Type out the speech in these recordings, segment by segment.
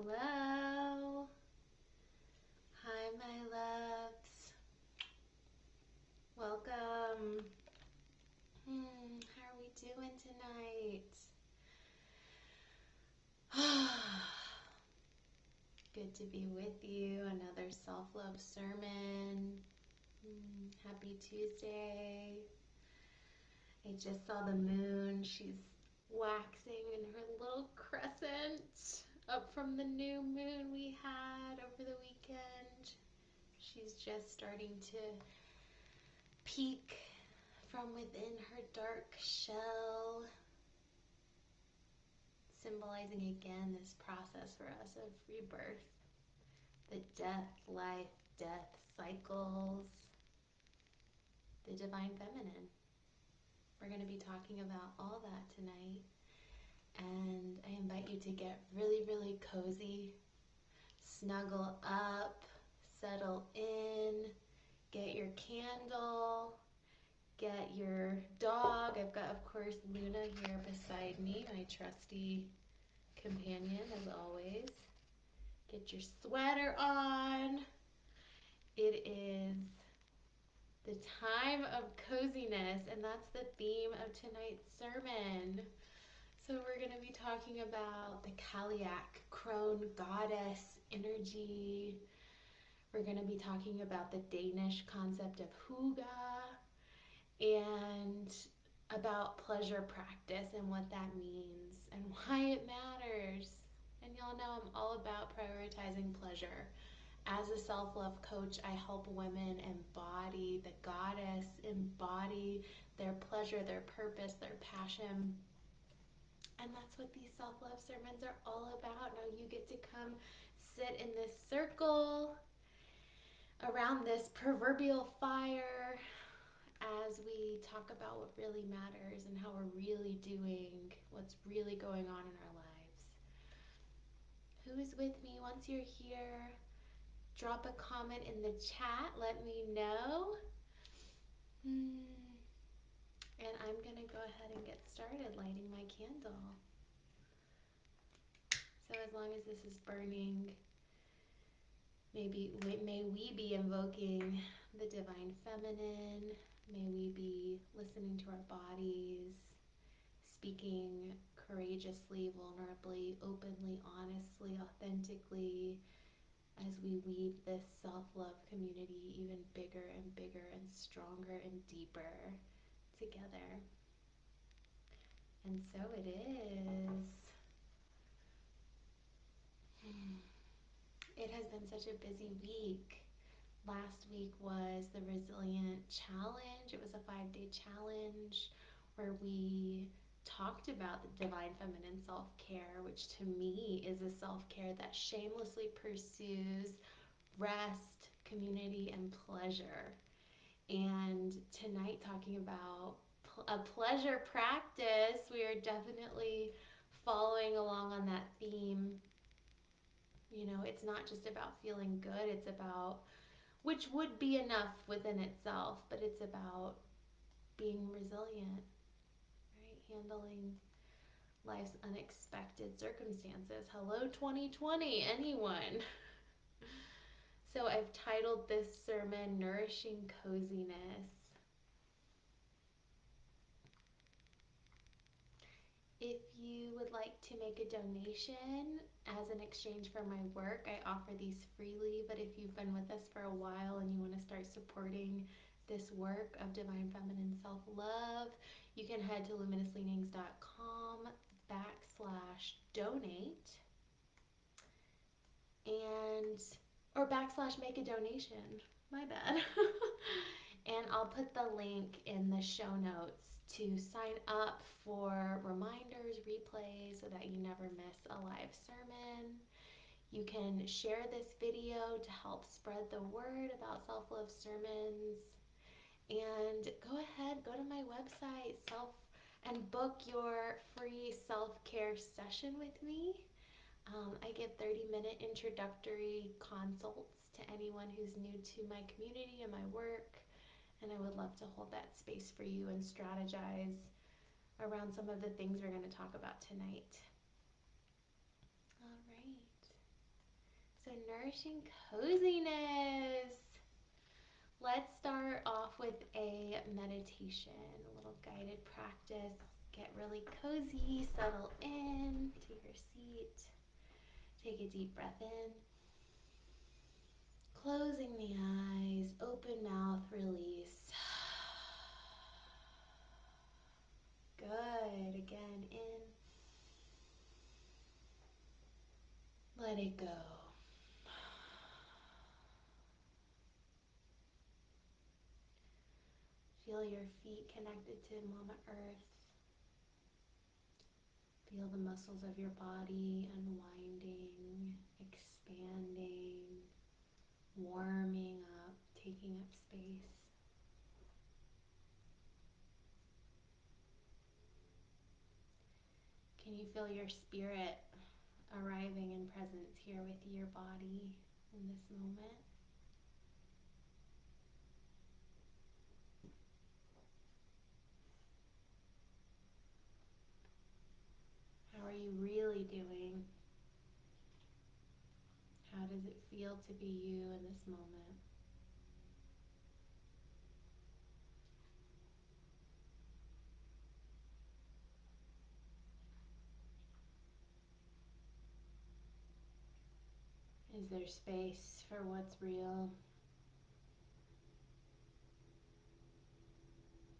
Hello. Hi, my loves. Welcome. How are we doing tonight? Good to be with you. Another self-love sermon. Happy Tuesday. I just saw the moon. She's waxing in her little crescent up from the new moon we had over the weekend. She's just starting to peek from within her dark shell, symbolizing again this process for us of rebirth, the death, life, death cycles, the divine feminine. We're going to be talking about all that tonight, and I invite you to get really, really cozy, snuggle up, settle in, get your candle, get your dog. I've got, of course, Luna here beside me, my trusty companion, as always. Get your sweater on. It is the time of coziness, and that's the theme of tonight's sermon. So we're going to be talking about the Kaliak, crone goddess energy. We're going to be talking about the Danish concept of Hygge, and about pleasure practice and what that means and why it matters. And y'all know I'm all about prioritizing pleasure. As a self-love coach, I help women embody the goddess, embody their pleasure, their purpose, their passion. And that's what these self-love sermons are all about. Now you get to come sit in this circle around this proverbial fire as we talk about what really matters and how we're really doing, what's really going on in our lives. Who's with me? Once you're here, drop a comment in the chat. Let me know. And I'm going to go ahead and get started lighting my candle. So as long as this is burning, may we be invoking the divine feminine. May we be listening to our bodies, speaking courageously, vulnerably, openly, honestly, authentically, as we weave this self-love community even bigger and bigger and stronger and deeper together. And so it is. It has been such a busy week. Last week was the Resilient Challenge. It was a 5-day challenge where we talked about the divine feminine self-care, which to me is a self-care that shamelessly pursues rest, community, and pleasure. And tonight, talking about a pleasure practice, we are definitely following along on that theme. You know, it's not just about feeling good, it's about, which would be enough within itself, but it's about being resilient, right? Handling life's unexpected circumstances. Hello, 2020, anyone? So I've titled this sermon, Nourishing Coziness. If you would like to make a donation as an exchange for my work, I offer these freely, but if you've been with us for a while and you want to start supporting this work of divine feminine self-love, you can head to luminousleanings.com/donate or /make a donation, my bad. And I'll put the link in the show notes to sign up for reminders, replays, so that you never miss a live sermon. You can share this video to help spread the word about self-love sermons. And go ahead, go to my website, and book your free self-care session with me. I give 30-minute introductory consults to anyone who's new to my community and my work. And I would love to hold that space for you and strategize around some of the things we're going to talk about tonight. All right. So, nourishing coziness. Let's start off with a meditation, a little guided practice. Get really cozy, settle in to your seat. Take a deep breath in. Closing the eyes, open mouth, release. Good. Again, in. Let it go. Feel your feet connected to Mama Earth. Feel the muscles of your body unwinding, expanding, warming up, taking up space. Can you feel your spirit arriving in presence here with your body in this moment? How are you really doing? How does it feel to be you in this moment? Is there space for what's real?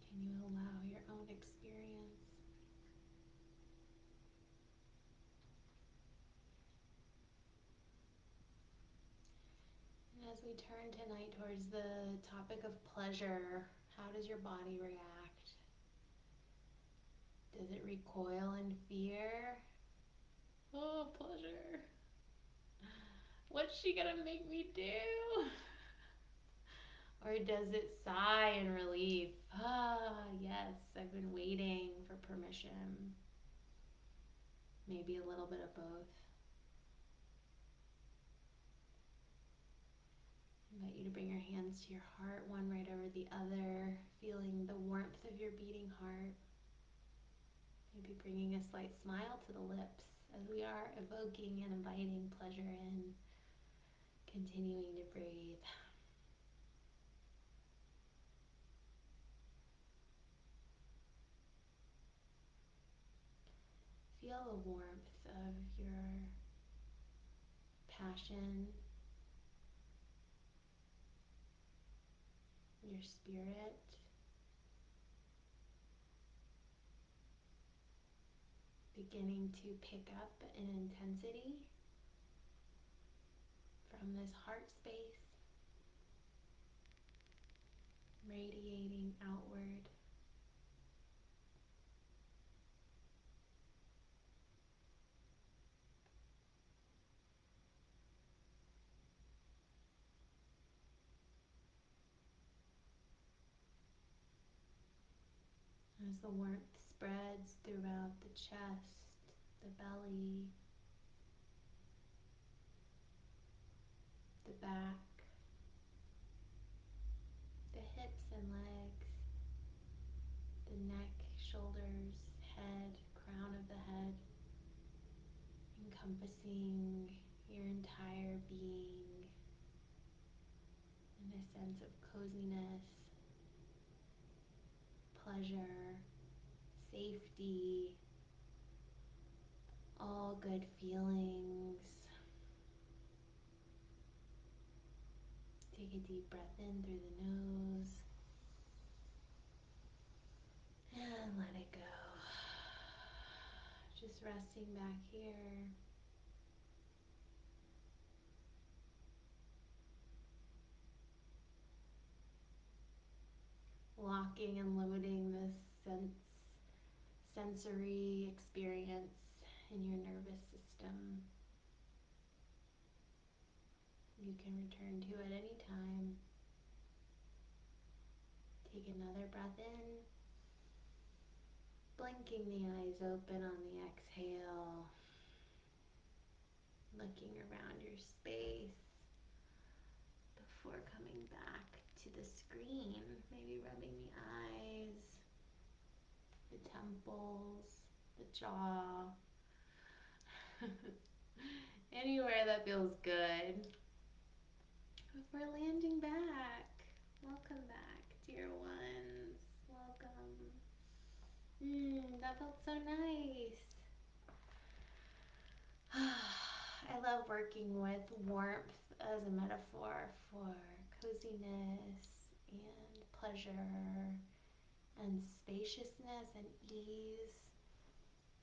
Can you allow your own experience? And as we turn tonight towards the topic of pleasure, how does your body react? Does it recoil in fear? Oh, pleasure. What's she gonna make me do? Or does it sigh in relief? Ah, yes, I've been waiting for permission. Maybe a little bit of both. I invite you to bring your hands to your heart, one right over the other, feeling the warmth of your beating heart. Maybe bringing a slight smile to the lips as we are evoking and inviting pleasure in, continuing to breathe. Feel the warmth of your passion, your spirit, beginning to pick up in intensity from this heart space, radiating outward. As the warmth spreads throughout the chest, the belly, the back, the hips and legs, the neck, shoulders, head, crown of the head, encompassing your entire being in a sense of coziness, pleasure, safety, all good feelings. Take a deep breath in through the nose and let it go. Just resting back here. Locking and limiting this sensory experience in your nervous system. You can return to it any time. Take another breath in, blinking the eyes open on the exhale, looking around your space before coming back to the screen, maybe rubbing the eyes, the temples, the jaw. Anywhere that feels good. If we're landing back, welcome back, dear ones. Welcome. That felt so nice. I love working with warmth as a metaphor for coziness and pleasure and spaciousness and ease.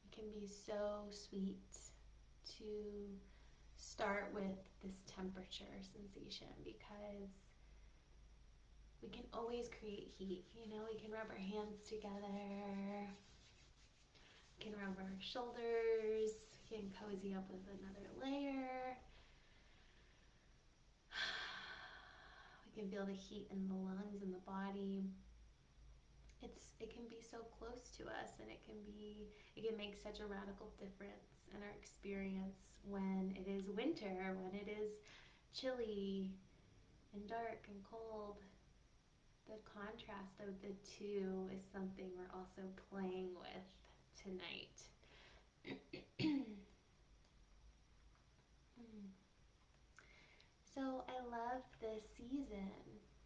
It can be so sweet to start with this temperature sensation because we can always create heat. You know, we can rub our hands together, we can rub our shoulders, we can cozy up with another layer. We can feel the heat in the lungs and the body. It can be so close to us, and it can make such a radical difference in our experience when it is winter, when it is chilly and dark and cold. The contrast of the two is something we're also playing with tonight. So I love this season,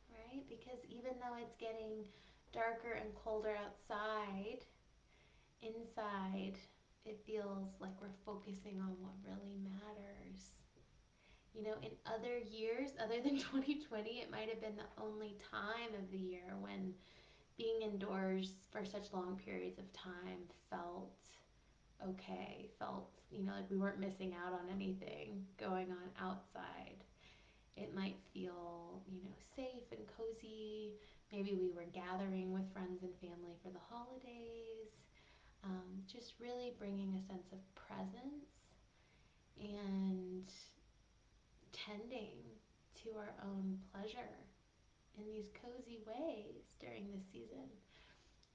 right? Because even though it's getting darker and colder outside, inside it feels like we're focusing on what really matters. You know, in other years, other than 2020, it might have been the only time of the year when being indoors for such long periods of time felt okay, felt, like we weren't missing out on anything going on outside. It might feel, safe and cozy. Maybe we were gathering with friends and family for the holidays. Just really bringing a sense of presence and tending to our own pleasure in these cozy ways during this season.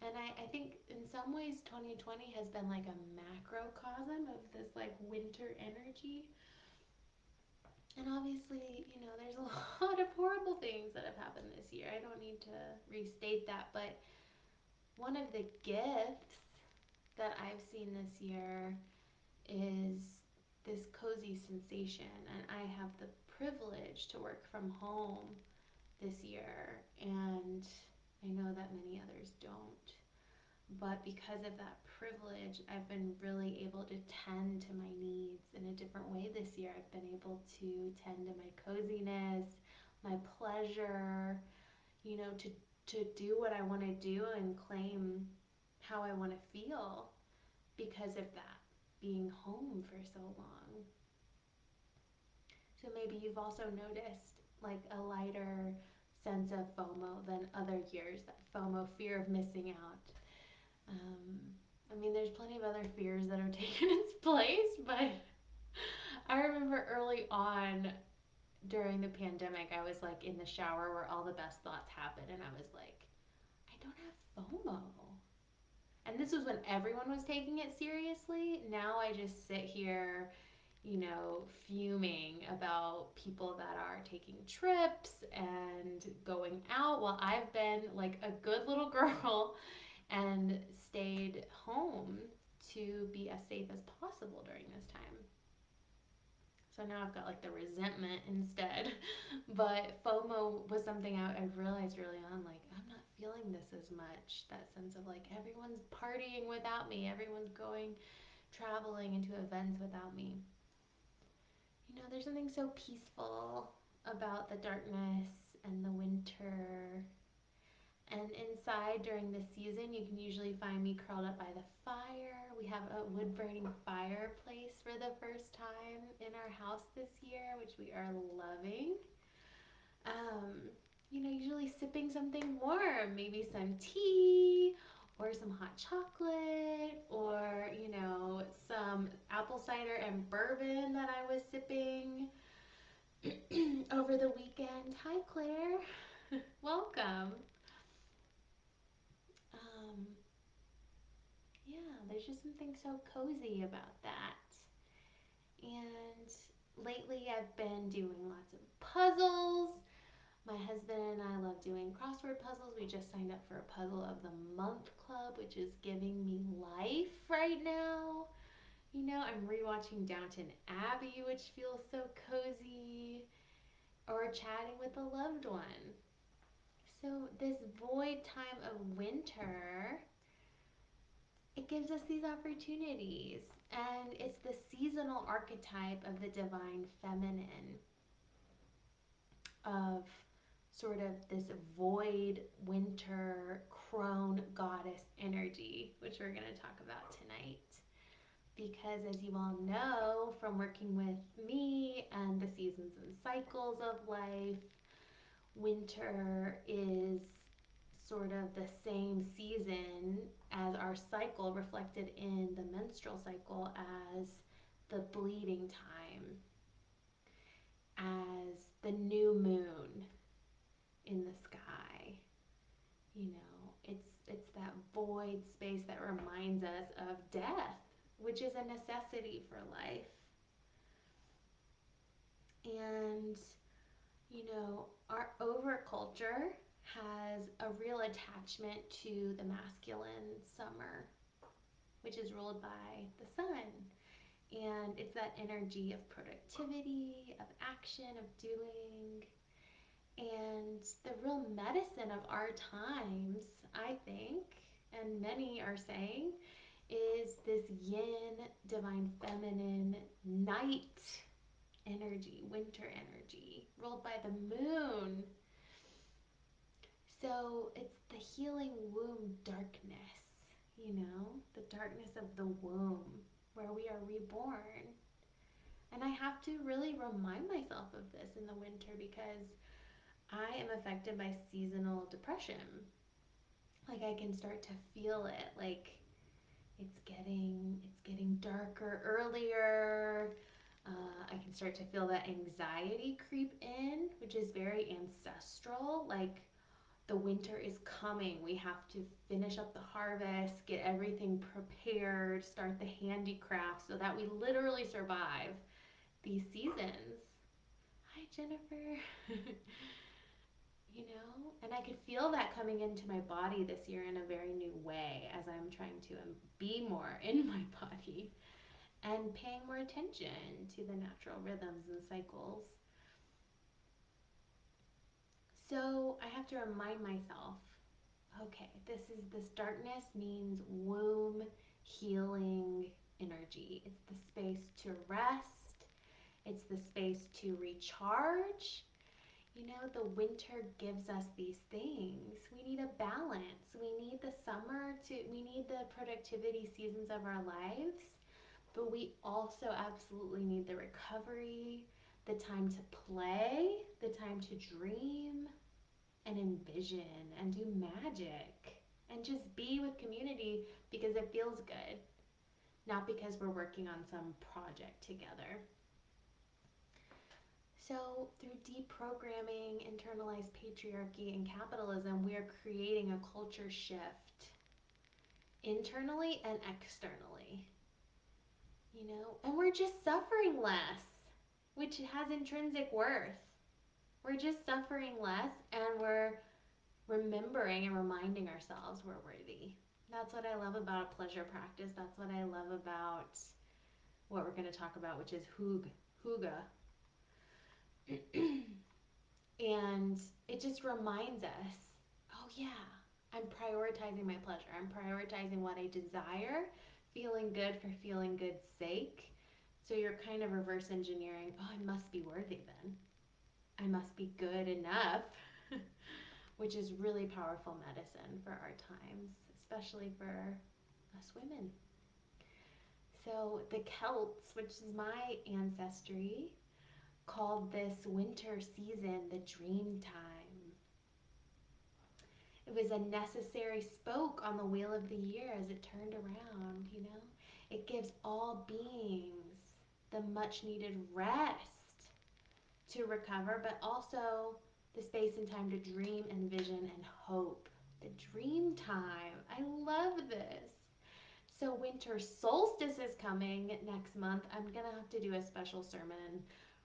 And I think in some ways 2020 has been like a macrocosm of this like winter energy. And obviously, there's a lot of horrible things that have happened this year. I don't need to restate that, but one of the gifts that I've seen this year is this cozy sensation. And I have the privilege to work from home this year, and I know that many others don't. But because of that privilege, I've been really able to tend to my needs in a different way this year. I've been able to tend to my coziness, my pleasure, to do what I want to do and claim how I want to feel because of that, being home for so long. So maybe you've also noticed like a lighter sense of FOMO than other years, that FOMO, fear of missing out. There's plenty of other fears that are taking its place, but I remember early on during the pandemic, I was like in the shower where all the best thoughts happen, and I was like, I don't have FOMO. And this was when everyone was taking it seriously. Now I just sit here, fuming about people that are taking trips and going out while I've been like a good little girl and stayed home to be as safe as possible during this time. So now I've got like the resentment instead. But FOMO was something I realized early on, like, I'm not feeling this as much. That sense of like, everyone's partying without me, everyone's going traveling into events without me. There's something so peaceful about the darkness and the winter. And inside during this season, you can usually find me curled up by the fire. We have a wood burning fireplace for the first time in our house this year, which we are loving. Usually sipping something warm, maybe some tea or some hot chocolate or, some apple cider and bourbon that I was sipping over the weekend. Hi, Claire. Welcome. Um, yeah, there's just something so cozy about that. And lately I've been doing lots of puzzles. My husband and I love doing crossword puzzles. We just signed up for a Puzzle of the Month Club, which is giving me life right now. I'm rewatching Downton Abbey, which feels so cozy, or chatting with a loved one. So, this void time of winter, it gives us these opportunities. And it's the seasonal archetype of the divine feminine, of sort of this void winter crone goddess energy, which we're going to talk about tonight. Because as you all know from working with me and the seasons and cycles of life, winter is sort of the same season as our cycle, reflected in the menstrual cycle as the bleeding time, as the new moon in the sky. It's that void space that reminds us of death, which is a necessity for life. And our overculture has a real attachment to the masculine summer, which is ruled by the sun. And it's that energy of productivity, of action, of doing. And the real medicine of our times, I think, and many are saying, is this yin, divine feminine, night energy, winter energy, ruled by the moon. So it's the healing womb darkness, the darkness of the womb where we are reborn. And I have to really remind myself of this in the winter because I am affected by seasonal depression. Like I can start to feel it, like it's getting darker earlier. I can start to feel that anxiety creep in, which is very ancestral. Like the winter is coming. We have to finish up the harvest, get everything prepared, start the handicraft so that we literally survive these seasons. Hi, Jennifer. And I could feel that coming into my body this year in a very new way as I'm trying to be more in my body and paying more attention to the natural rhythms and cycles. So I have to remind myself, okay, this darkness means womb healing energy. It's the space to rest. It's the space to recharge. The winter gives us these things. We need a balance. We need the summer we need the productivity seasons of our lives, but we also absolutely need the recovery, the time to play, the time to dream and envision and do magic and just be with community because it feels good, not because we're working on some project together. So, through deprogramming internalized patriarchy and capitalism, we are creating a culture shift internally and externally. And we're just suffering less, which has intrinsic worth. We're just suffering less and we're remembering and reminding ourselves we're worthy. That's what I love about a pleasure practice. That's what I love about what we're going to talk about, which is Hygge. And it just reminds us, oh yeah, I'm prioritizing my pleasure. I'm prioritizing what I desire, feeling good for feeling good's sake. So you're kind of reverse engineering, oh, I must be worthy then. I must be good enough, which is really powerful medicine for our times, especially for us women. So the Celts, which is my ancestry, called this winter season the dream time. It was a necessary spoke on the wheel of the year as it turned around, It gives all beings the much needed rest to recover, but also the space and time to dream and vision and hope. The dream time. I love this. So winter solstice is coming next month. I'm going to have to do a special sermon,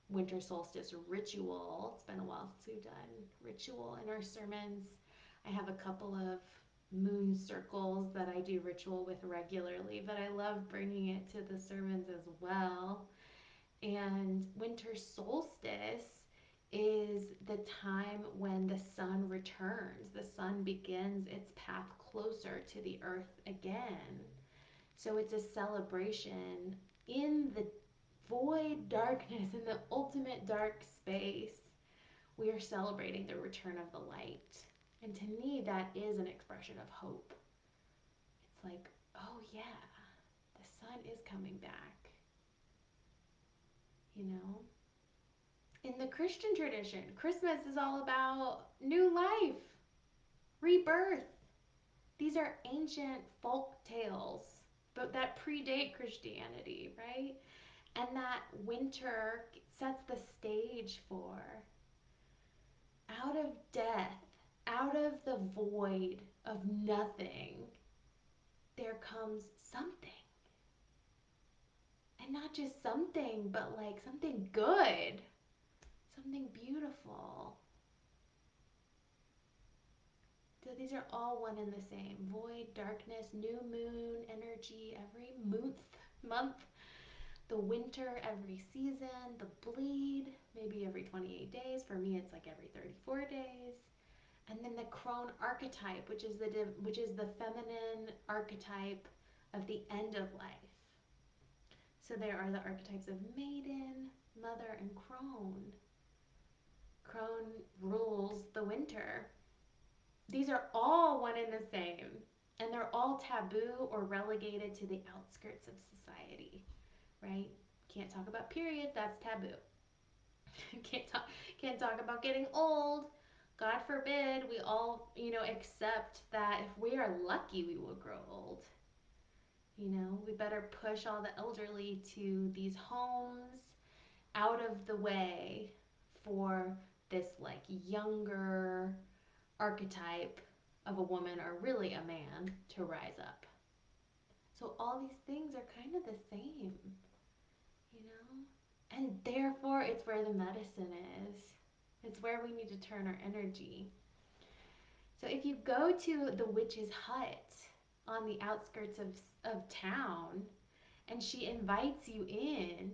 winter solstice ritual. It's been a while since we've done ritual in our sermons. I have a couple of moon circles that I do ritual with regularly, but I love bringing it to the sermons as well. And winter solstice is the time when the sun returns. The sun begins its path closer to the earth again. So it's a celebration in the void darkness, in the ultimate dark space. We are celebrating the return of the light. And to me, that is an expression of hope. It's like, oh yeah, the sun is coming back, you know? In the Christian tradition, Christmas is all about new life, rebirth. These are ancient folk tales, but that predate Christianity, right? And that winter sets the stage for out of death, out of the void of nothing, there comes something. And not just something, but like something good, something beautiful. So these are all one and the same. Void, darkness, new moon, energy, every month, the winter, every season, the bleed, maybe every 28 days. For me, it's like every 34 days. And then the crone archetype, which is the feminine archetype of the end of life. So there are the archetypes of maiden, mother, and crone. Crone rules the winter. These are all one and the same, and they're all taboo or relegated to the outskirts of society, right? Can't talk about periods, that's taboo. can't talk can't talk about getting old. God forbid we all, accept that if we are lucky we will grow old. We better push all the elderly to these homes out of the way for this like younger archetype of a woman or really a man to rise up. So all these things are kind of the same, you know? And therefore, it's where the medicine is. It's where we need to turn our energy. So if you go to the witch's hut on the outskirts of town and she invites you in,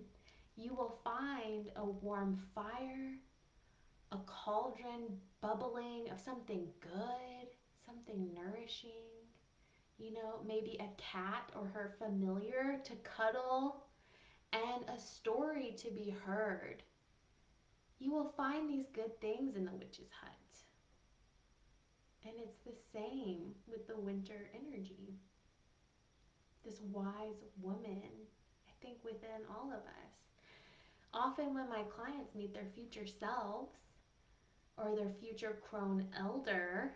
you will find a warm fire, a cauldron bubbling of something good, something nourishing, maybe a cat or her familiar to cuddle, and a story to be heard. You will find these good things in the witch's hut. And it's the same with the winter energy. This wise woman, I think, within all of us. Often when my clients meet their future selves or their future crone elder,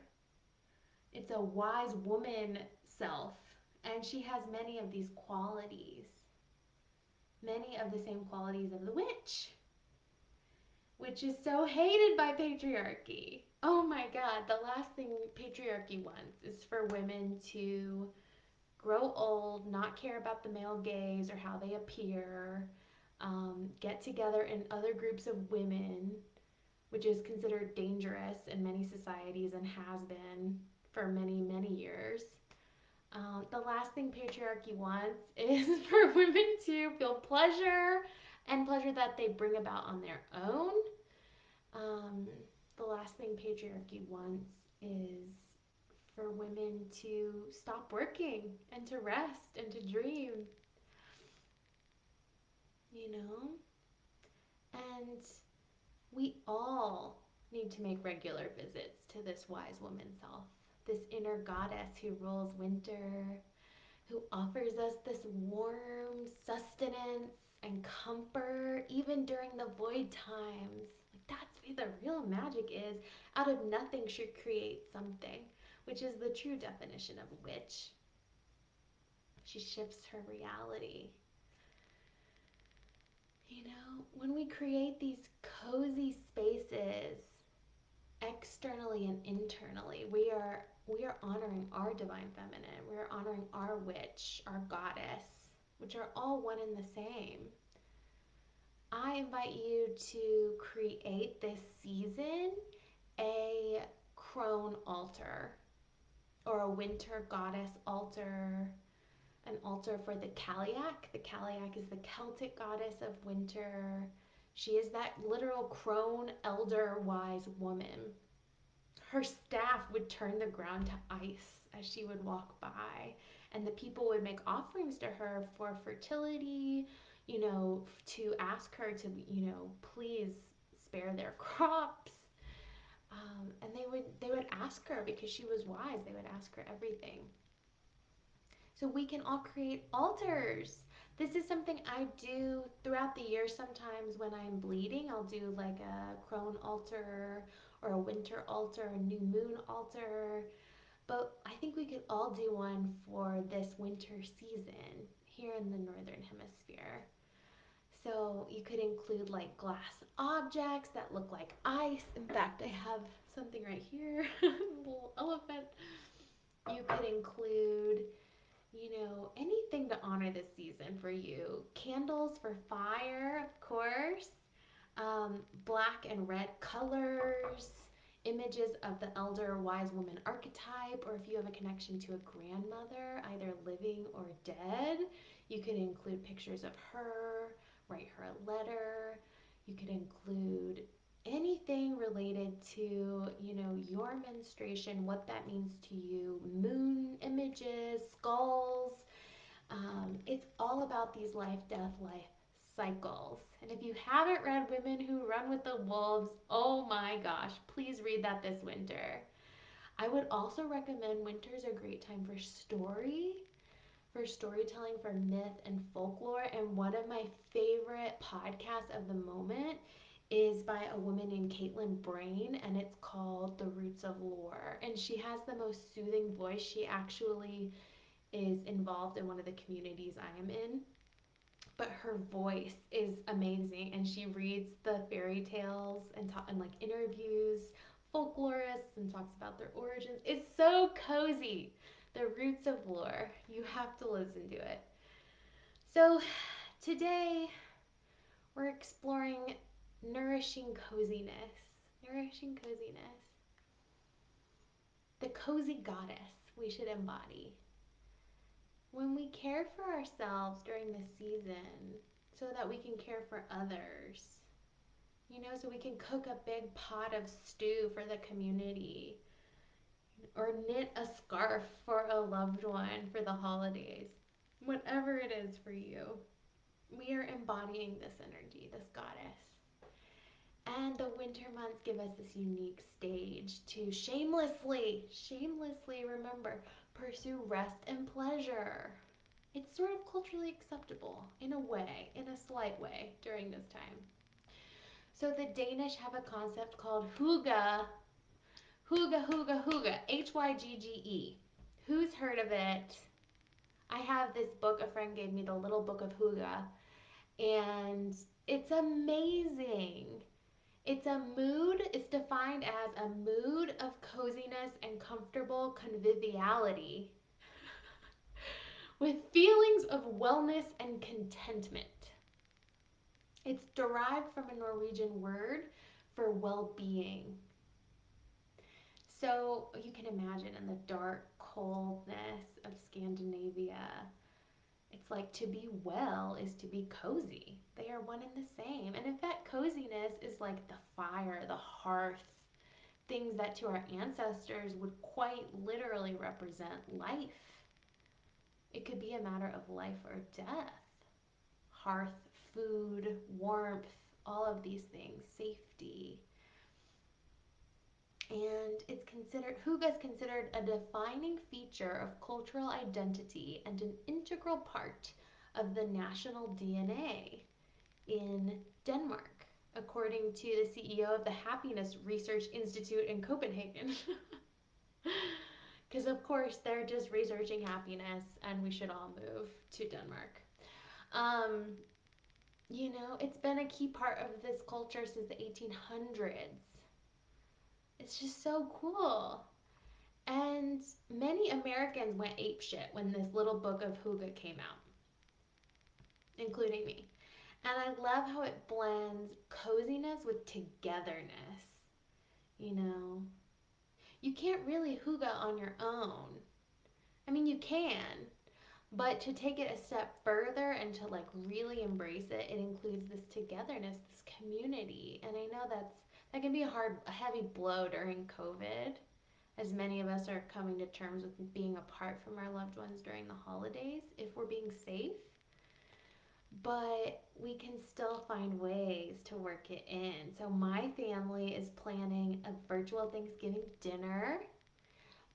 it's a wise woman self, and she has many of these qualities, many of the same qualities of the witch, which is so hated by patriarchy. Oh my God, the last thing patriarchy wants is for women to grow old, not care about the male gaze or how they appear, get together in other groups of women, which is considered dangerous in many societies and has been for many, many years. The last thing patriarchy wants is for women to feel pleasure and pleasure that they bring about on their own. The last thing patriarchy wants is for women to stop working and to rest and to dream, you know? And we all need to make regular visits to this wise woman self, this inner goddess who rules winter, who offers us this warm sustenance and comfort even during the void times. Like that's where the real magic is. Out of nothing she creates something, which is the true definition of a witch. She shifts her reality. When we create these cozy spaces externally and internally, we are honoring our divine feminine. We are honoring our witch, our goddess, which are all one and the same. I invite you to create this season a crone altar. or a winter goddess altar, an altar for the Caliac. The Caliac is the Celtic goddess of winter. She is that literal crone, elder, wise woman. Her staff would turn the ground to ice as she would walk by, and the people would make offerings to her for fertility, to ask her to, please spare their crops. And they would ask her because she was wise. They would ask her everything. So we can all create altars. This is something I do throughout the year. Sometimes when I'm bleeding, I'll do like a crone altar or a winter altar, a new moon altar. But I think we could all do one for this winter season here in the Northern Hemisphere. So you could include like glass objects that look like ice. In fact, I have something right here, a little elephant. You could include, anything to honor this season for you. Candles for fire, of course. Black and red colors, images of the elder wise woman archetype, or if you have a connection to a grandmother, either living or dead, you could include pictures of her, write her a letter. You could include anything related to, your menstruation, what that means to you, moon images, skulls. It's all about these life cycles. And if you haven't read Women Who Run with the Wolves, oh my gosh, please read that this winter. I would also recommend winter is a great time for storytelling, for myth and folklore. And one of my favorite podcasts of the moment is by a woman named Caitlin Brain, and it's called The Roots of Lore. And she has the most soothing voice. She actually is involved in one of the communities I am in, but her voice is amazing, and she reads the fairy tales and like interviews folklorists and talks about their origins. It's so cozy. The Roots of Lore. You have to listen to it. So today we're exploring nourishing coziness. Nourishing coziness. The cozy goddess we should embody. When we care for ourselves during the season so that we can care for others, so we can cook a big pot of stew for the community or knit a scarf for a loved one for the holidays. Whatever it is for you, we are embodying this energy, this goddess. And the winter months give us this unique stage to shamelessly, remember, pursue rest and pleasure. It's sort of culturally acceptable in a way, in a slight way, during this time. So the Danish have a concept called Hygge. Hygge. Hygge. Who's heard of it? I have this book, a friend gave me the little book of Hygge, and it's amazing. It's defined as a mood of coziness and comfortable conviviality with feelings of wellness and contentment. It's derived from a Norwegian word for well-being. So you can imagine in the dark coldness of Scandinavia, it's like to be well is to be cozy. They are one and the same. And in fact, coziness is like the fire, the hearth, things that to our ancestors would quite literally represent life. It could be a matter of life or death. Hearth, food, warmth, all of these things, safety. And Hygge is considered a defining feature of cultural identity and an integral part of the national DNA in Denmark, according to the CEO of the Happiness Research Institute in Copenhagen. Because of course they're just researching happiness, and we should all move to Denmark. It's been a key part of this culture since the 1800s. It's just so cool. And many Americans went apeshit when this little book of Hygge came out, including me. And I love how it blends coziness with togetherness. You can't really hygge on your own. I mean, you can, but to take it a step further and to like really embrace it, it includes this togetherness, this community. And I know that can be a heavy blow during COVID, as many of us are coming to terms with being apart from our loved ones during the holidays if we're being safe. But we can still find ways to work it in. So my family is planning a virtual Thanksgiving dinner,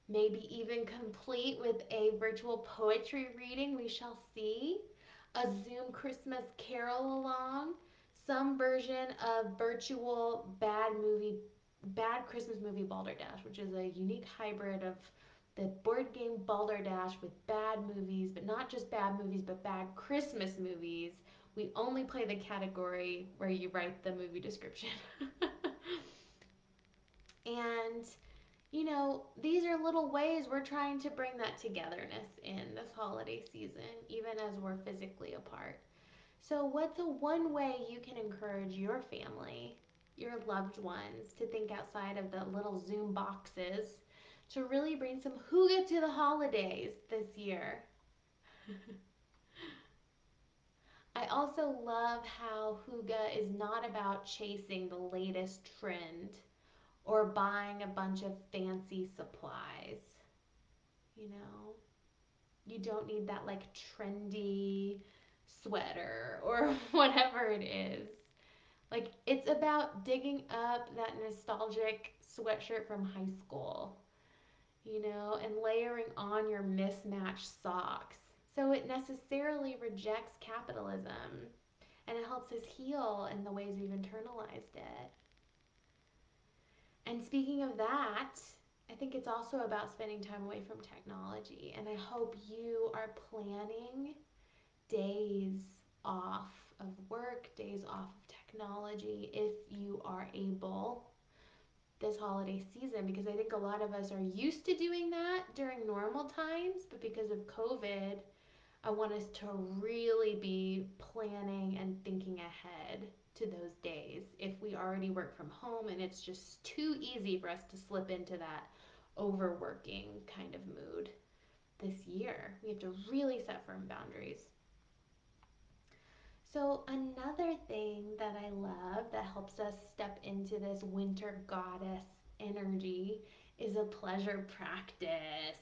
maybe even complete with a virtual poetry reading, we shall see, a Zoom Christmas carol along, some version of virtual bad Christmas movie Balderdash, which is a unique hybrid of the board game Balderdash with bad movies, but not just bad movies, but bad Christmas movies. We only play the category where you write the movie description. And these are little ways we're trying to bring that togetherness in this holiday season, even as we're physically apart. So, what's the one way you can encourage your family, your loved ones, to think outside of the little Zoom boxes to really bring some hygge to the holidays this year? I also love how hygge is not about chasing the latest trend or buying a bunch of fancy supplies. You know, you don't need that like trendy sweater or whatever it is. Like, it's about digging up that nostalgic sweatshirt from high school, and layering on your mismatched socks. So it necessarily rejects capitalism and it helps us heal in the ways we've internalized it. And speaking of that, I think it's also about spending time away from technology. And I hope you are planning days off of work, days off of technology, if you are able this holiday season, because I think a lot of us are used to doing that during normal times, but because of COVID, I want us to really be planning and thinking ahead to those days if we already work from home and it's just too easy for us to slip into that overworking kind of mood this year. We have to really set firm boundaries. So, another thing that I love that helps us step into this winter goddess energy is a pleasure practice.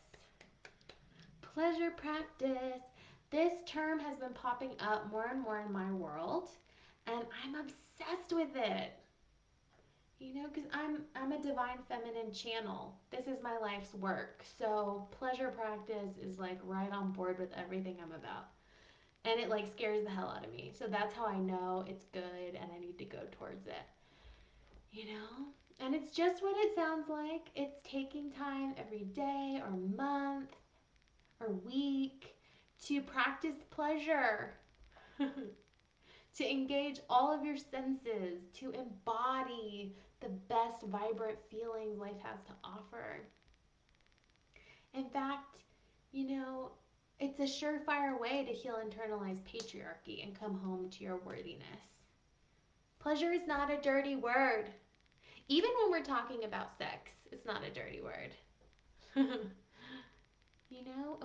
Pleasure practice. This term has been popping up more and more in my world, and I'm obsessed with it. Because I'm a divine feminine channel. This is my life's work. So pleasure practice is like right on board with everything I'm about. And it like scares the hell out of me. So that's how I know it's good and I need to go towards it. You know? And it's just what it sounds like. It's taking time every day or month or week to practice pleasure, to engage all of your senses, to embody the best vibrant feelings life has to offer. In fact, you know, it's a surefire way to heal internalized patriarchy and come home to your worthiness. Pleasure is not a dirty word. Even when we're talking about sex, it's not a dirty word. And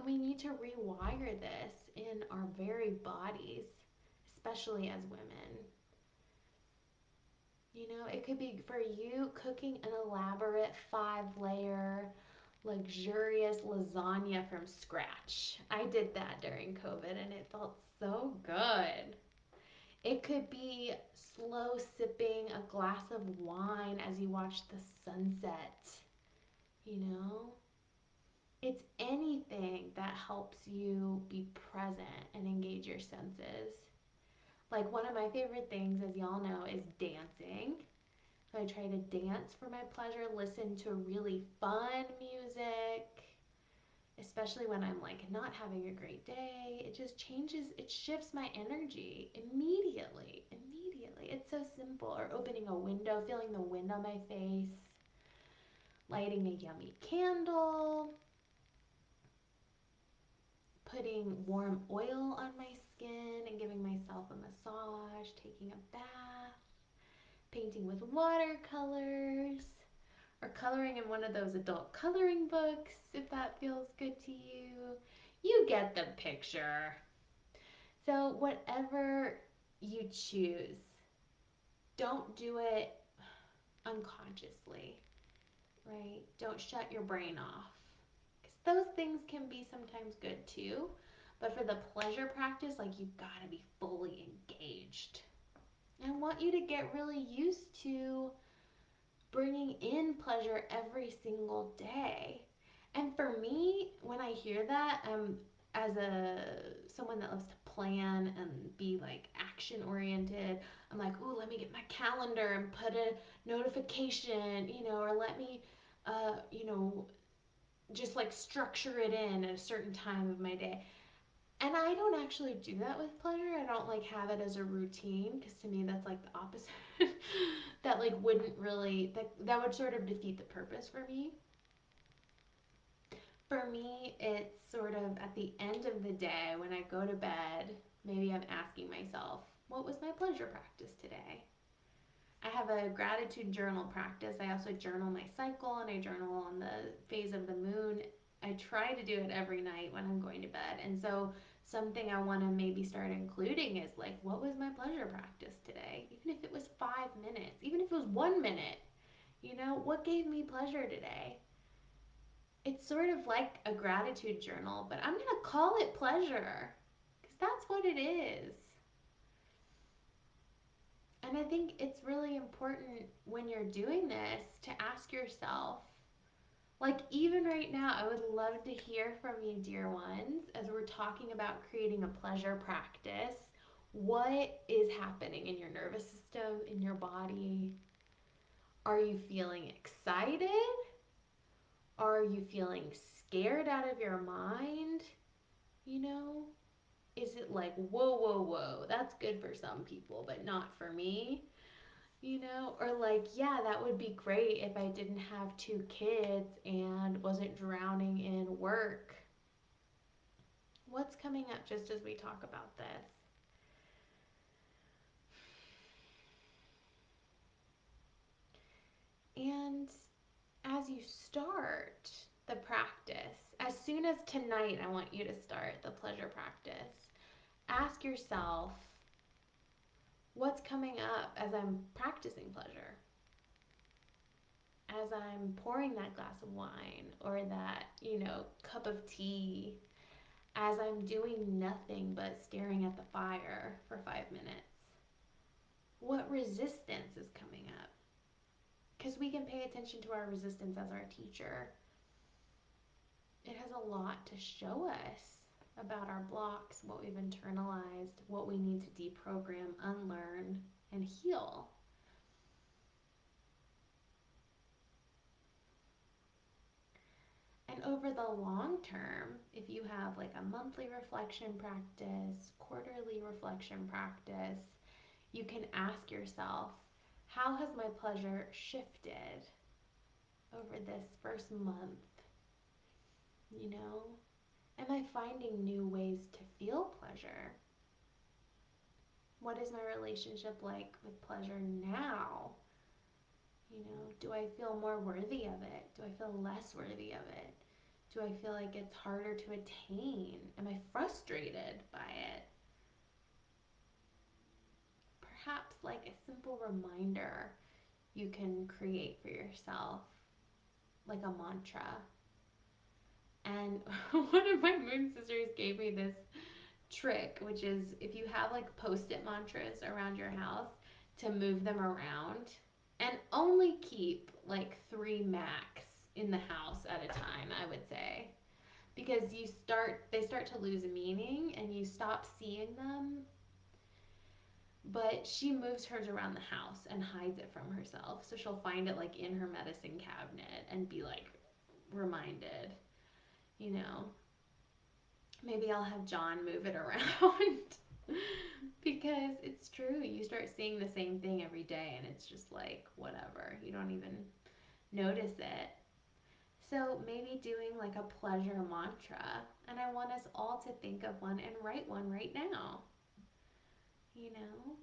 we need to rewire this in our very bodies, especially as women. It could be for you cooking an elaborate 5-layer, luxurious lasagna from scratch. I did that during COVID and it felt so good. It could be slow sipping a glass of wine as you watch the sunset. You know, it's anything that helps you be present and engage your senses. Like, one of my favorite things, as y'all know, is dancing. So I try to dance for my pleasure, listen to really fun music, especially when I'm like not having a great day. It just changes, it shifts my energy immediately. Immediately. It's so simple. Or opening a window, feeling the wind on my face, lighting a yummy candle, putting warm oil on my skin and giving myself a massage, taking a bath, painting with watercolors, or coloring in one of those adult coloring books if that feels good to you. You get the picture. So, whatever you choose, don't do it unconsciously, right? Don't shut your brain off. Because those things can be sometimes good too. But for the pleasure practice, like you've got to be fully engaged. I want you to get really used to bringing in pleasure every single day. And for me, when I hear that, as a someone that loves to plan and be like action oriented, I'm like, ooh, let me get my calendar and put a notification, or let me, you know, just like structure it in at a certain time of my day. And I don't actually do that with pleasure. I don't like have it as a routine because to me that's like the opposite. That like wouldn't really that would sort of defeat the purpose for me. For me, it's sort of at the end of the day when I go to bed, maybe I'm asking myself, what was my pleasure practice today? I have a gratitude journal practice. I also journal my cycle and I journal on the phase of the moon. I try to do it every night when I'm going to bed. And so something I want to maybe start including is like, what was my pleasure practice today? Even if it was 5 minutes, even if it was 1 minute, what gave me pleasure today? It's sort of like a gratitude journal, but I'm going to call it pleasure because that's what it is. And I think it's really important when you're doing this to ask yourself, like even right now, I would love to hear from you, dear ones, as we're talking about creating a pleasure practice. What is happening in your nervous system, in your body? Are you feeling excited? Are you feeling scared out of your mind? You know? Is it like, whoa, whoa, whoa, that's good for some people, but not for me? Or like, yeah, that would be great if I didn't have 2 kids and wasn't drowning in work. What's coming up just as we talk about this? And as you start the practice, as soon as tonight, I want you to start the pleasure practice. Ask yourself, what's coming up as I'm practicing pleasure? As I'm pouring that glass of wine or that, cup of tea, as I'm doing nothing but staring at the fire for 5 minutes? What resistance is coming up? Because we can pay attention to our resistance as our teacher. It has a lot to show us about our blocks, what we've internalized, what we need to deprogram, unlearn, and heal. And over the long term, if you have like a monthly reflection practice, quarterly reflection practice, you can ask yourself, how has my pleasure shifted over this first month? Am I finding new ways to feel pleasure? What is my relationship like with pleasure now? Do I feel more worthy of it? Do I feel less worthy of it? Do I feel like it's harder to attain? Am I frustrated by it? Perhaps like a simple reminder you can create for yourself, like a mantra. And one of my moon sisters gave me this trick, which is if you have like post-it mantras around your house, to move them around and only keep like 3 max in the house at a time, I would say. Because they start to lose meaning and you stop seeing them. But she moves hers around the house and hides it from herself. So she'll find it like in her medicine cabinet and be like reminded, you know. Maybe I'll have John move it around. Because it's true. You start seeing the same thing every day and it's just like whatever. You don't even notice it. So maybe doing like a pleasure mantra. And I want us all to think of one and write one right now. You know?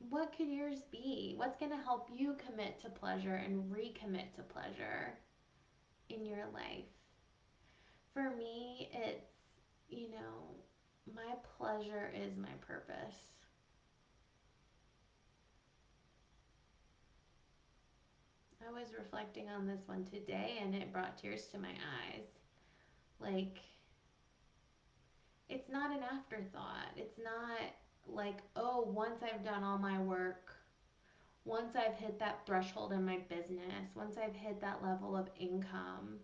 what could yours be? What's going to help you commit to pleasure and recommit to pleasure in your life? For me, it's, you know, my pleasure is my purpose. I was reflecting on this one today and it brought tears to my eyes. Like, it's not an afterthought. It's not like, oh, once I've done all my work, once I've hit that threshold in my business, once I've hit that level of income,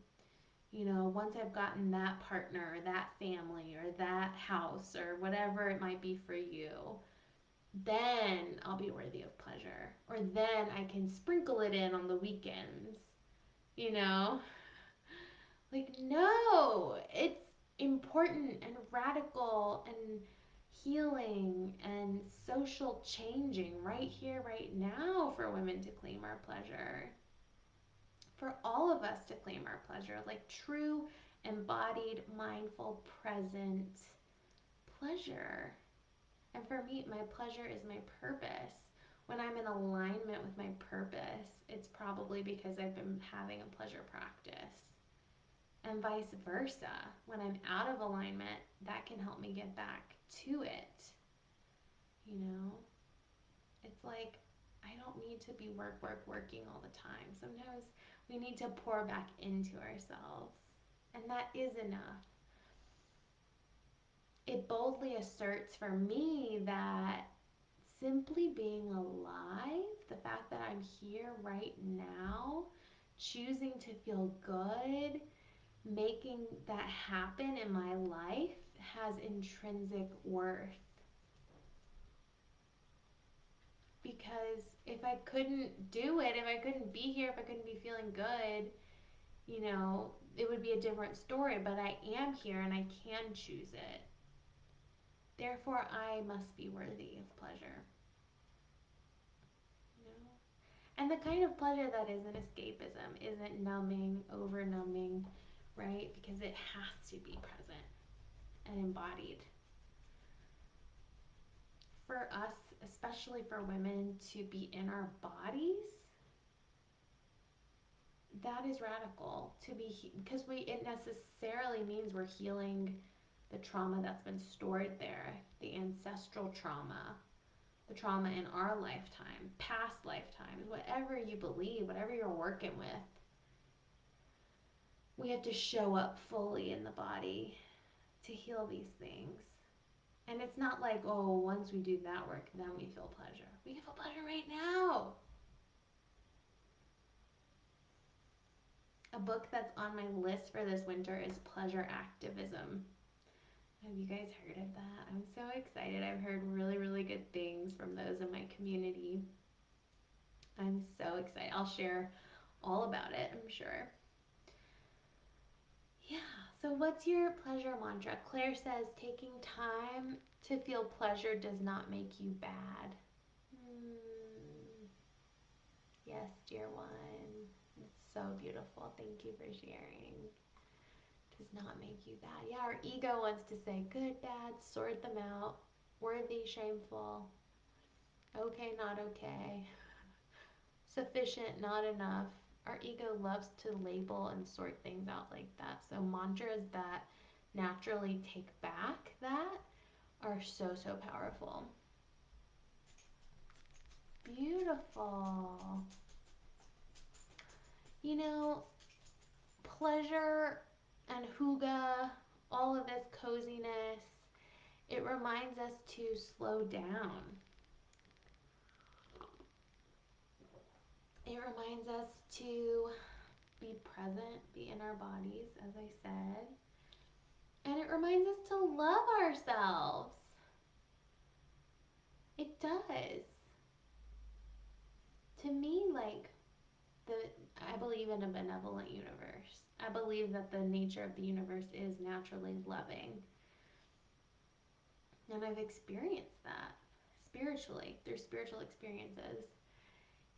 you know, once I've gotten that partner, or that family, or that house, or whatever it might be for you, then I'll be worthy of pleasure. Or then I can sprinkle it in on the weekends, you know? Like, no, it's important and radical and healing and social changing right here, right now for women to claim our pleasure. For all of us to claim our pleasure, like true, embodied, mindful, present pleasure. And for me, my pleasure is my purpose. When I'm in alignment with my purpose, it's probably because I've been having a pleasure practice. And vice versa. When I'm out of alignment, that can help me get back to it. You know? It's like I don't need to be working all the time. Sometimes we need to pour back into ourselves. And that is enough. It boldly asserts for me that simply being alive, the fact that I'm here right now, choosing to feel good, making that happen in my life has intrinsic worth. Because if I couldn't do it, if I couldn't be here, if I couldn't be feeling good, you know, it would be a different story. But I am here and I can choose it. Therefore, I must be worthy of pleasure. You know? And the kind of pleasure that isn't escapism, isn't numbing, over numbing, right? Because it has to be present and embodied. For us, especially for women, to be in our bodies, that is radical. To be, because it necessarily means we're healing the trauma that's been stored there, the ancestral trauma, the trauma in our lifetime, past lifetimes, whatever you believe, whatever you're working with. We have to show up fully in the body to heal these things. And it's not like, oh, once we do that work, then we feel pleasure. We can feel pleasure right now. A book that's on my list for this winter is Pleasure Activism. Have you guys heard of that? I'm so excited. I've heard really, really good things from those in my community. I'm so excited. I'll share all about it, I'm sure. Yeah, so what's your pleasure mantra? Claire says, taking time to feel pleasure does not make you bad. Yes, dear one. It's so beautiful. Thank you for sharing. Does not make you bad. Yeah, our ego wants to say good, bad, sort them out. Worthy, shameful. Okay, not okay. Sufficient, not enough. Our ego loves to label and sort things out like that. So mantras that naturally take back that are so, so powerful. Beautiful. You know, pleasure and hygge, all of this coziness, it reminds us to slow down. It reminds us to be present, be in our bodies, as I said. And it reminds us to love ourselves. It does. To me, like, I believe in a benevolent universe. I believe that the nature of the universe is naturally loving. And I've experienced that spiritually, through spiritual experiences.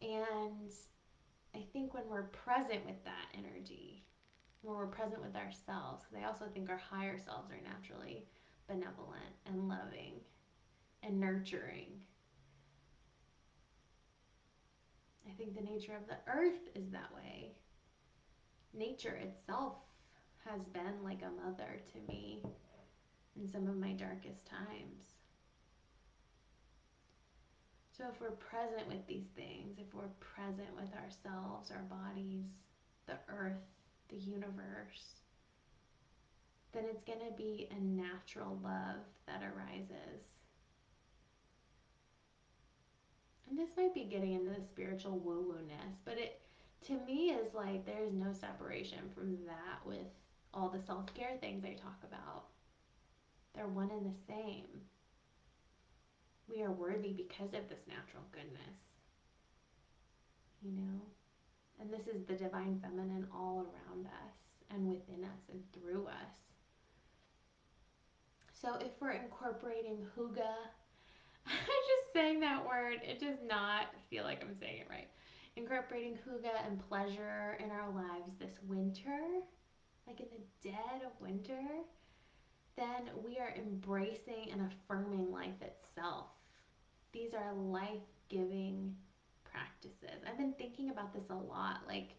And I think when we're present with that energy, when we're present with ourselves, because I also think our higher selves are naturally benevolent and loving and nurturing. think the nature of the earth is that way. Nature itself has been like a mother to me in some of my darkest times. So if we're present with these things, if we're present with ourselves, our bodies, the earth, the universe, then it's going to be a natural love that arises. And this might be getting into the spiritual woo-woo-ness, but it, to me, is like there's no separation from that with all the self-care things I talk about. They're one and the same. We are worthy because of this natural goodness, you know? And this is the divine feminine all around us and within us and through us. So if we're incorporating Hygge, I'm just saying that word, it does not feel like I'm saying it right. Incorporating Hygge and pleasure in our lives this winter, like in the dead of winter, then we are embracing and affirming life itself. These are life-giving practices. I've been thinking about this a lot. Like,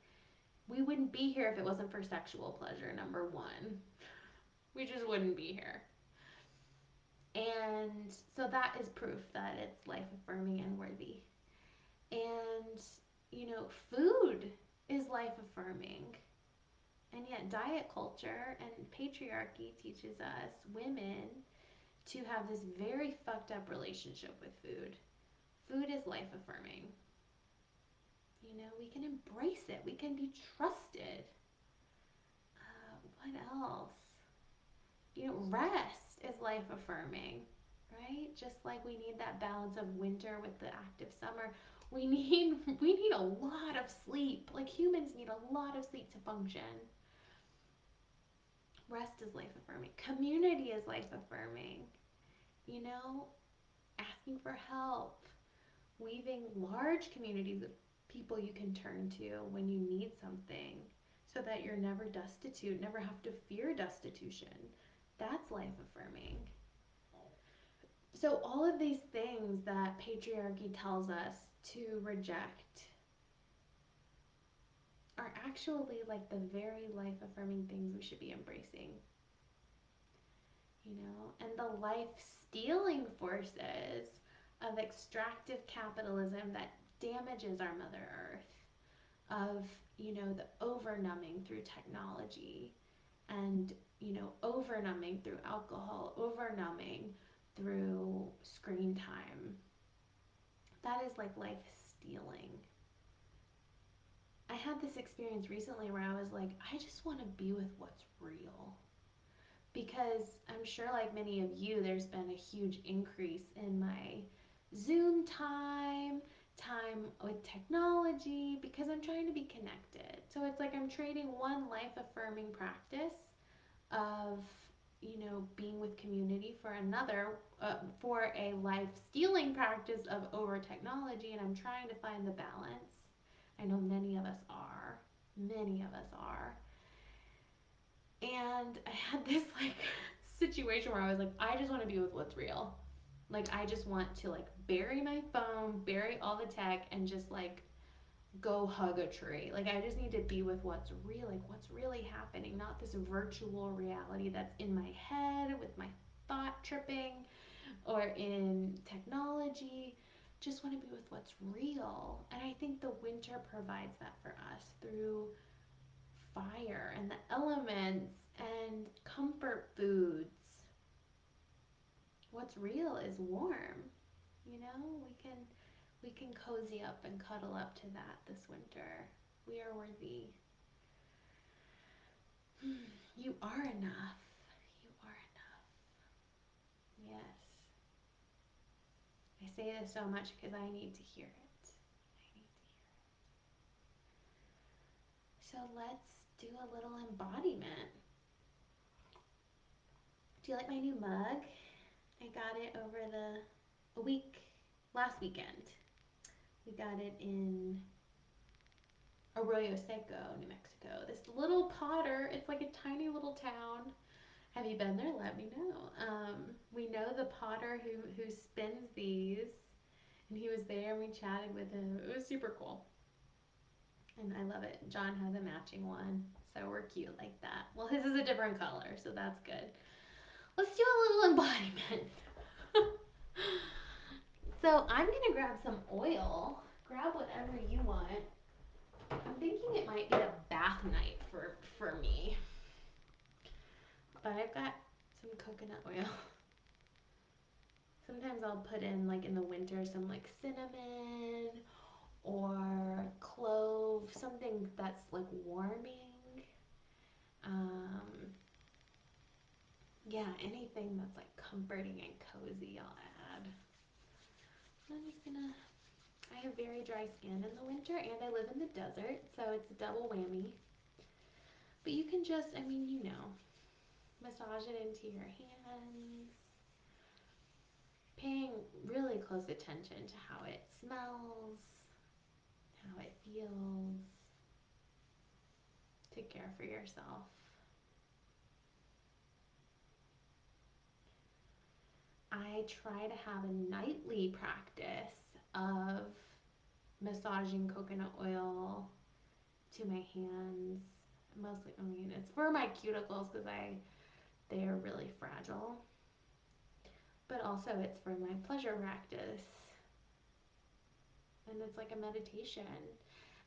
we wouldn't be here if it wasn't for sexual pleasure, number one. We just wouldn't be here. And so that is proof that it's life affirming and worthy. And, you know, food is life affirming. And yet, diet culture and patriarchy teaches us women to have this very fucked up relationship with food. Food is life affirming. You know, we can embrace it, we can be trusted. What else? You know, rest is life affirming, right? Just like we need that balance of winter with the active summer, we need a lot of sleep. Like humans need a lot of sleep to function. Rest is life affirming. Community is life affirming. You know, asking for help, weaving large communities of people you can turn to when you need something so that you're never destitute, never have to fear destitution. That's life affirming. So all of these things that patriarchy tells us to reject are actually like the very life affirming things we should be embracing. You know, and the life stealing forces of extractive capitalism that damages our Mother Earth, of, you know, the overnumbing through technology and, you know, overnumbing through alcohol, overnumbing through screen time. That is like life stealing. I had this experience recently where I was like, I just want to be with what's real. Because I'm sure, like many of you, there's been a huge increase in my Zoom time with technology, because I'm trying to be connected. So it's like I'm trading one life affirming practice of, you know, being with community for another, for a life stealing practice of over technology, and I'm trying to find the balance. I know many of us are. Many of us are. And I had this like situation where I was like, I just want to be with what's real. Like, I just want to like bury my phone, bury all the tech, and just like go hug a tree. Like, I just need to be with what's real, like what's really happening, not this virtual reality that's in my head with my thought tripping or in technology. Just want to be with what's real. And I think the winter provides that for us through fire and the elements and comfort foods. What's real is warm. You know, we can cozy up and cuddle up to that this winter. We are worthy. You are enough. You are enough. Yes. I say this so much because I need to hear it. I need to hear it. So let's do a little embodiment. Do you like my new mug? I got it over last weekend. We got it in Arroyo Seco, New Mexico. This little potter, it's like a tiny little town. Have you been there? Let me know. We know the potter who spins these, and he was there and we chatted with him. It was super cool. And I love it. John has a matching one, so we're cute like that. Well, his is a different color, so that's good. Let's do a little embodiment. So I'm gonna grab some oil. Grab whatever you want. I'm thinking it might be a bath night for me. But I've got some coconut oil. Sometimes I'll put in, like in the winter, some like cinnamon or clove, something that's like warming. Yeah, anything that's like comforting and cozy I'll add. I'm just gonna, I have very dry skin in the winter and I live in the desert, so it's a double whammy. But you can just, massage it into your hands, paying really close attention to how it smells, how it feels, to care for yourself. I try to have a nightly practice of massaging coconut oil to my hands. Mostly, it's for my cuticles because they are really fragile. But also it's for my pleasure practice. And it's like a meditation.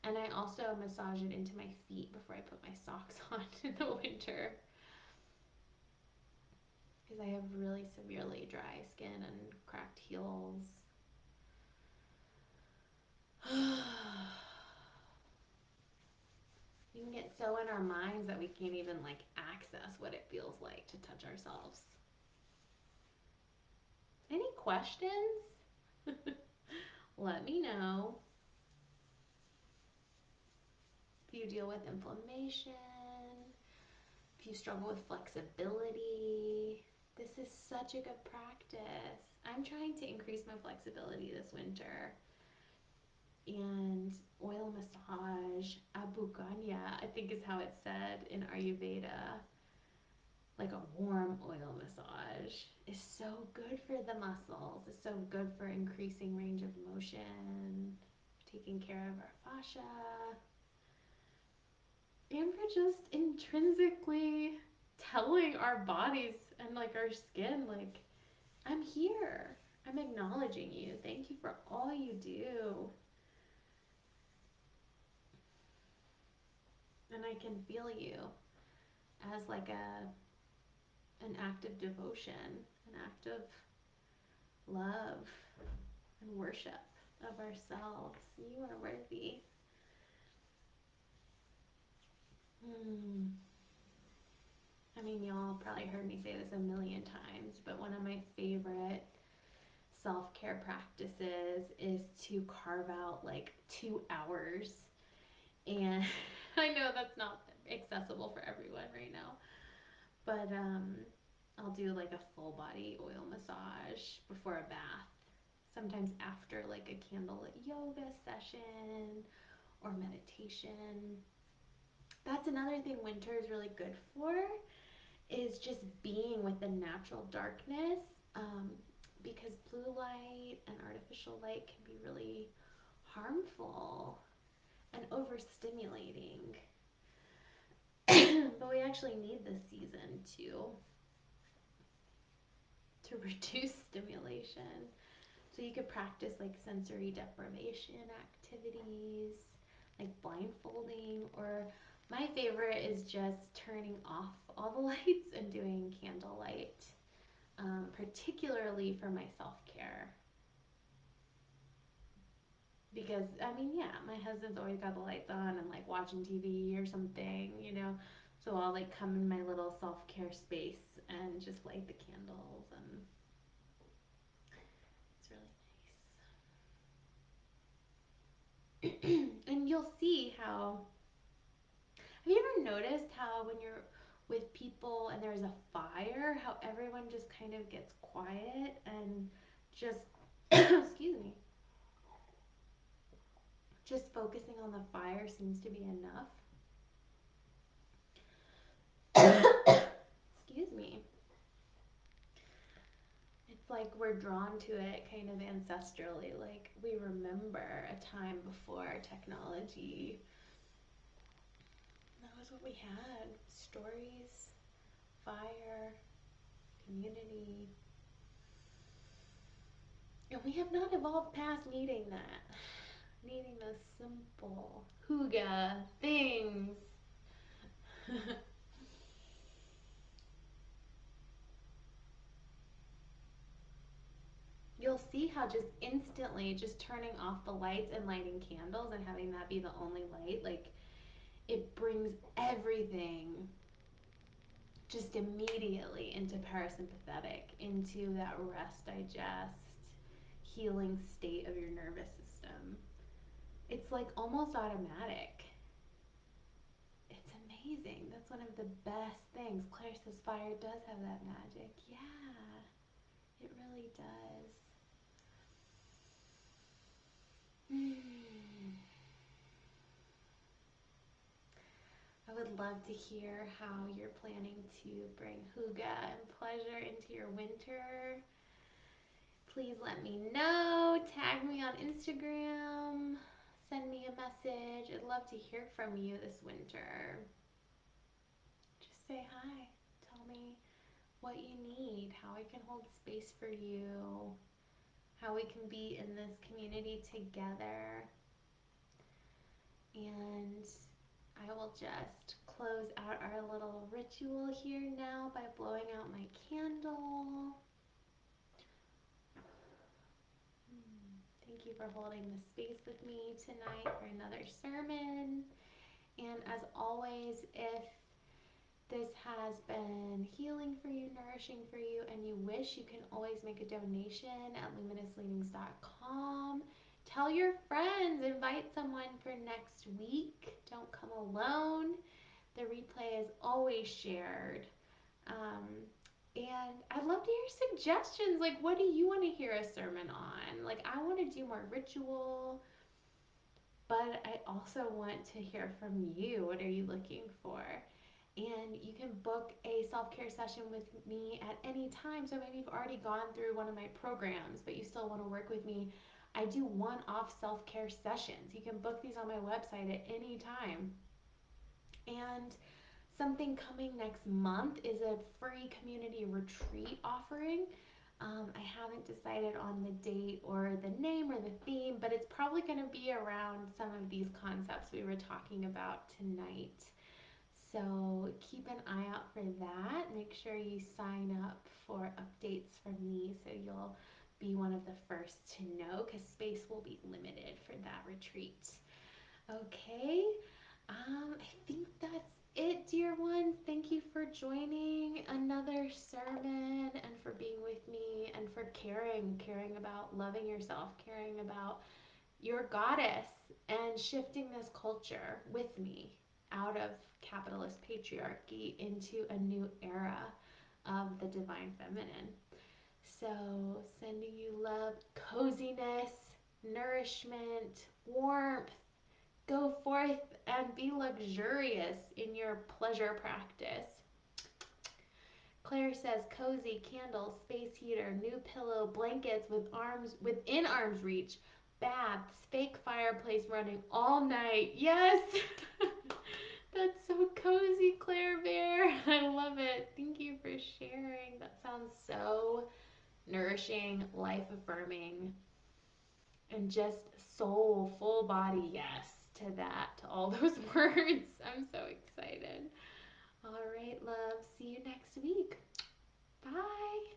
And I also massage it into my feet before I put my socks on in the winter. Because I have really severely dry skin and cracked heels. We can get so in our minds that we can't even like access what it feels like to touch ourselves. Any questions? Let me know. If you deal with inflammation, if you struggle with flexibility, this is such a good practice. I'm trying to increase my flexibility this winter. And oil massage, abuganya, I think is how it's said in Ayurveda, like a warm oil massage, is so good for the muscles. It's so good for increasing range of motion, taking care of our fascia, and for just intrinsically telling our bodies and like our skin, like, I'm here. I'm acknowledging you. Thank you for all you do. And I can feel you as like an act of devotion, an act of love and worship of ourselves. You are worthy. Y'all probably heard me say this a million times, but one of my favorite self-care practices is to carve out like 2 hours. And I know that's not accessible for everyone right now, but I'll do like a full body oil massage before a bath, sometimes after like a candlelit yoga session or meditation. That's another thing winter is really good for, is just being with the natural darkness, because blue light and artificial light can be really harmful and overstimulating. But we actually need this season to reduce stimulation. So you could practice like sensory deprivation activities, like blindfolding, or my favorite is just turning off all the lights and doing candlelight, particularly for my self-care. Because, my husband's always got the lights on and like watching TV or something, So I'll like come in my little self-care space and just light the candles, and it's really nice. And you'll see how, have you ever noticed how when you're with people and there's a fire, how everyone just kind of gets quiet and just, excuse me, just focusing on the fire seems to be enough? Excuse me. It's like we're drawn to it kind of ancestrally, like we remember a time before technology that was what we had. Stories, fire, community. And we have not evolved past needing that. Needing those simple hygge things. You'll see how just instantly just turning off the lights and lighting candles and having that be the only light, like it brings everything just immediately into parasympathetic, into that rest, digest, healing state of your nervous system. It's like almost automatic. It's amazing. That's one of the best things. Claire says fire does have that magic. Yeah, it really does. I would love to hear how you're planning to bring hygge and pleasure into your winter. Please let me know. Tag me on Instagram. Send me a message. I'd love to hear from you this winter. Just say hi. Tell me what you need, how I can hold space for you, how we can be in this community together. And I will just close out our little ritual here now by blowing out my candle. Thank you for holding the space with me tonight for another sermon. And as always, if this has been healing for you, nourishing for you, and you wish, you can always make a donation at luminousleanings.com. Tell your friends, invite someone for next week. Don't come alone. The replay is always shared. And I'd love to hear suggestions. Like, what do you want to hear a sermon on? Like, I want to do more ritual, but I also want to hear from you. What are you looking for? And you can book a self-care session with me at any time. So maybe you've already gone through one of my programs, but you still want to work with me. I do one-off self-care sessions. You can book these on my website at any time. And something coming next month is a free community retreat offering. I haven't decided on the date or the name or the theme, but it's probably going to be around some of these concepts we were talking about tonight. So keep an eye out for that. Make sure you sign up for updates from me so you'll be one of the first to know, because space will be limited for that retreat. Okay, I think that's it, dear ones. Thank you for joining another sermon and for being with me and for caring about loving yourself, caring about your goddess and shifting this culture with me out of capitalist patriarchy into a new era of the divine feminine. So, sending you love, coziness, nourishment, warmth. Go forth and be luxurious in your pleasure practice. Claire says cozy, candles, space heater, new pillow, blankets with arms within arm's reach, baths, fake fireplace running all night. Yes! That's so cozy, Claire Bear. I love it. Thank you for sharing. That sounds so nourishing, life affirming, and just soul, full body yes to that, to all those words. I'm so excited. All right, love. See you next week. Bye.